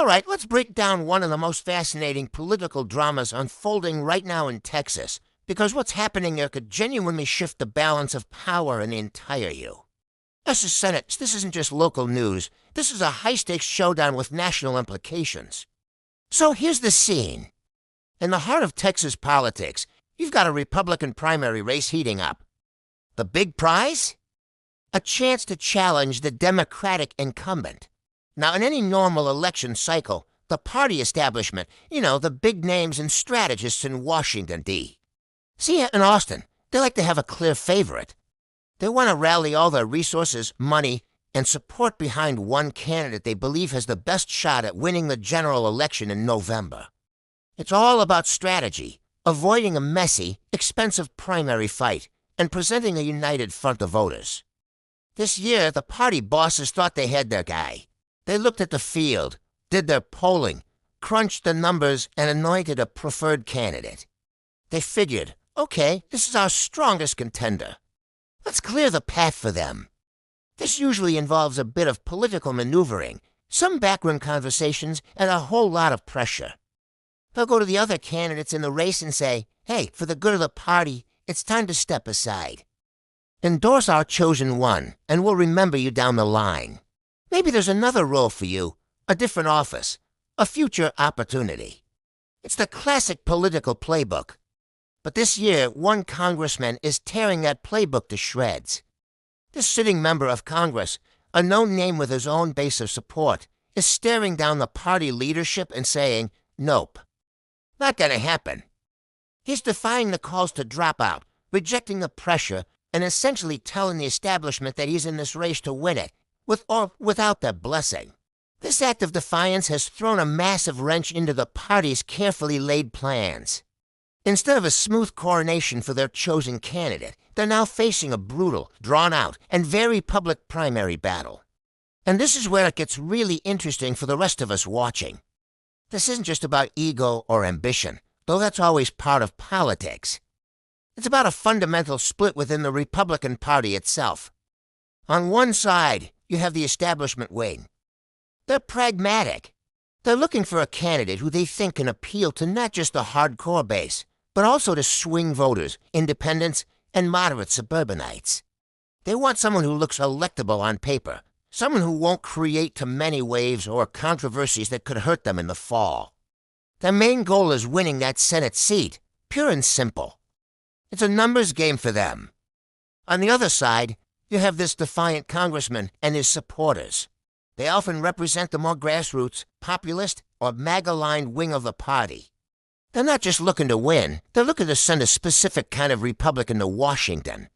All right, let's break down one of the most fascinating political dramas unfolding right now in Texas, because what's happening there could genuinely shift the balance of power in the entire U. This is Senate. This isn't just local news. This is a high-stakes showdown with national implications. So here's the scene. In the heart of Texas politics, you've got a Republican primary race heating up. The big prize? A chance to challenge the Democratic incumbent. Now, in any normal election cycle, the party establishment, the big names and strategists in Washington, D. See, in Austin, they like to have a clear favorite. They want to rally all their resources, money, and support behind one candidate they believe has the best shot at winning the general election in November. It's all about strategy, avoiding a messy, expensive primary fight, and presenting a united front of voters. This year, the party bosses thought they had their guy. They looked at the field, did their polling, crunched the numbers, and anointed a preferred candidate. They figured, okay, this is our strongest contender. Let's clear the path for them. This usually involves a bit of political maneuvering, some backroom conversations, and a whole lot of pressure. They'll go to the other candidates in the race and say, hey, for the good of the party, it's time to step aside. Endorse our chosen one, and we'll remember you down the line. Maybe there's another role for you, a different office, a future opportunity. It's the classic political playbook. But this year, one congressman is tearing that playbook to shreds. This sitting member of Congress, a known name with his own base of support, is staring down the party leadership and saying, nope. Not gonna happen. He's defying the calls to drop out, rejecting the pressure, and essentially telling the establishment that he's in this race to win it, with or without their blessing. This act of defiance has thrown a massive wrench into the party's carefully laid plans. Instead of a smooth coronation for their chosen candidate, they're now facing a brutal, drawn-out, and very public primary battle. And this is where it gets really interesting for the rest of us watching. This isn't just about ego or ambition, though that's always part of politics. It's about a fundamental split within the Republican Party itself. On one side, you have the establishment wing. They're pragmatic. They're looking for a candidate who they think can appeal to not just the hardcore base, but also to swing voters, independents, and moderate suburbanites. They want someone who looks electable on paper, someone who won't create too many waves or controversies that could hurt them in the fall. Their main goal is winning that Senate seat, pure and simple. It's a numbers game for them. On the other side, you have this defiant congressman and his supporters. They often represent the more grassroots, populist, or MAGA-aligned wing of the party. They're not just looking to win, they're looking to send a specific kind of Republican to Washington.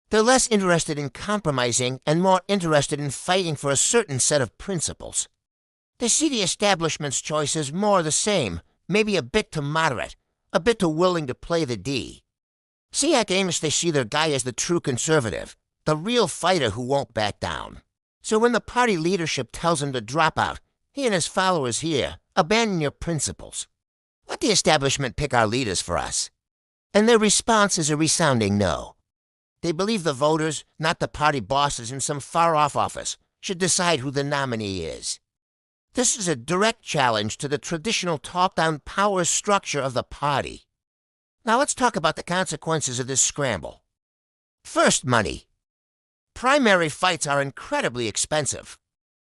They're less interested in compromising and more interested in fighting for a certain set of principles. They see the establishment's choice as more the same, maybe a bit too moderate, a bit too willing to play the D. SEAC aims to see their guy as the true conservative, the real fighter who won't back down. So when the party leadership tells him to drop out, he and his followers here, abandon your principles. Let the establishment pick our leaders for us. And their response is a resounding no. They believe the voters, not the party bosses in some far-off office, should decide who the nominee is. This is a direct challenge to the traditional top-down power structure of the party. Now let's talk about the consequences of this scramble. First, money. Primary fights are incredibly expensive.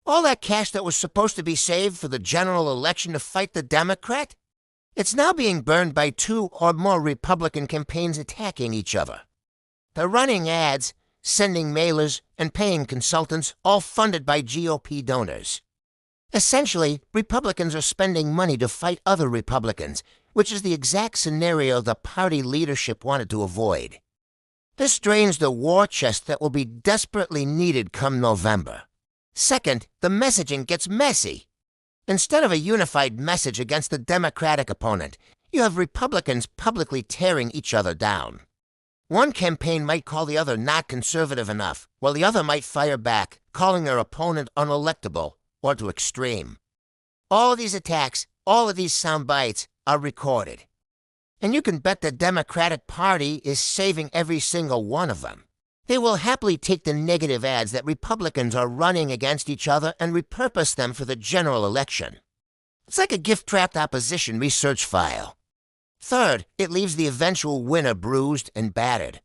All that cash that was supposed to be saved for the general election to fight the Democrat, it's now being burned by two or more Republican campaigns attacking each other. They're running ads, sending mailers, and paying consultants, all funded by GOP donors. Essentially, Republicans are spending money to fight other Republicans, which is the exact scenario the party leadership wanted to avoid. This drains the war chest that will be desperately needed come November. Second, the messaging gets messy. Instead of a unified message against the Democratic opponent, you have Republicans publicly tearing each other down. One campaign might call the other not conservative enough, while the other might fire back, calling their opponent unelectable or too extreme. All of these attacks, all of these sound bites are recorded. And you can bet the Democratic Party is saving every single one of them. They will happily take the negative ads that Republicans are running against each other and repurpose them for the general election. It's like a gift-trapped opposition research file. Third, it leaves the eventual winner bruised and battered.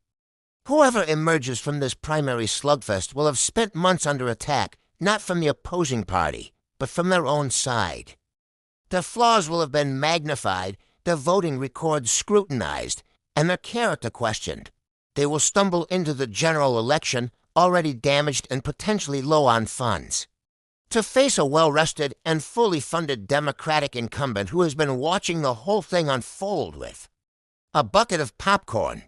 Whoever emerges from this primary slugfest will have spent months under attack, not from the opposing party, but from their own side. Their flaws will have been magnified, their voting records scrutinized, and their character questioned. They will stumble into the general election already damaged and potentially low on funds. To face a well-rested and fully funded Democratic incumbent who has been watching the whole thing unfold with a bucket of popcorn.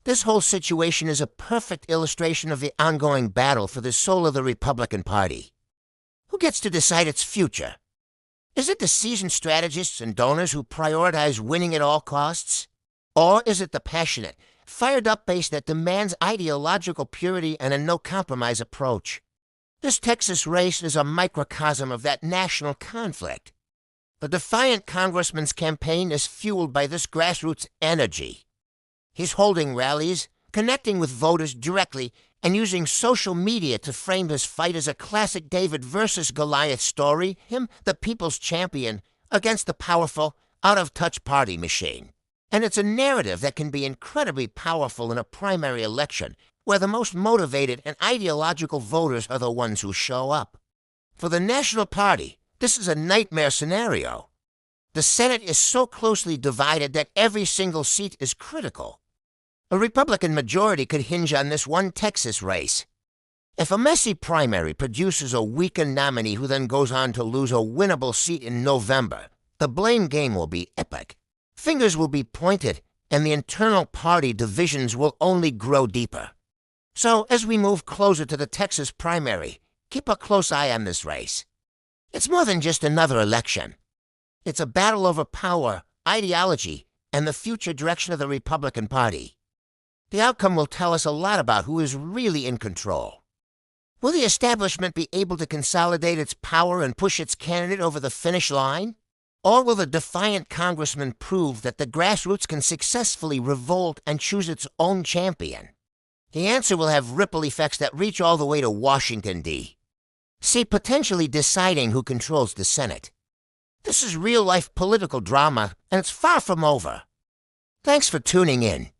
This whole situation is a perfect illustration of the ongoing battle for the soul of the Republican Party. Who gets to decide its future? Is it the seasoned strategists and donors who prioritize winning at all costs? Or is it the passionate, fired-up base that demands ideological purity and a no-compromise approach? This Texas race is a microcosm of that national conflict. The defiant congressman's campaign is fueled by this grassroots energy. He's holding rallies, connecting with voters directly, and using social media to frame his fight as a classic David versus Goliath story, him, the people's champion, against the powerful, out-of-touch party machine. And it's a narrative that can be incredibly powerful in a primary election, where the most motivated and ideological voters are the ones who show up. For the National Party, this is a nightmare scenario. The Senate is so closely divided that every single seat is critical. A Republican majority could hinge on this one Texas race. If a messy primary produces a weakened nominee who then goes on to lose a winnable seat in November, the blame game will be epic. Fingers will be pointed, and the internal party divisions will only grow deeper. So, as we move closer to the Texas primary, keep a close eye on this race. It's more than just another election. It's a battle over power, ideology, and the future direction of the Republican Party. The outcome will tell us a lot about who is really in control. Will the establishment be able to consolidate its power and push its candidate over the finish line? Or will the defiant congressman prove that the grassroots can successfully revolt and choose its own champion? The answer will have ripple effects that reach all the way to Washington, D.C., potentially deciding who controls the Senate. This is real-life political drama, and it's far from over. Thanks for tuning in.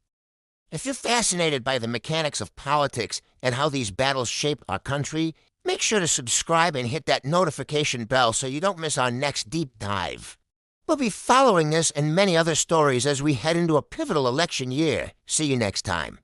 If you're fascinated by the mechanics of politics and how these battles shape our country, make sure to subscribe and hit that notification bell so you don't miss our next deep dive. We'll be following this and many other stories as we head into a pivotal election year. See you next time.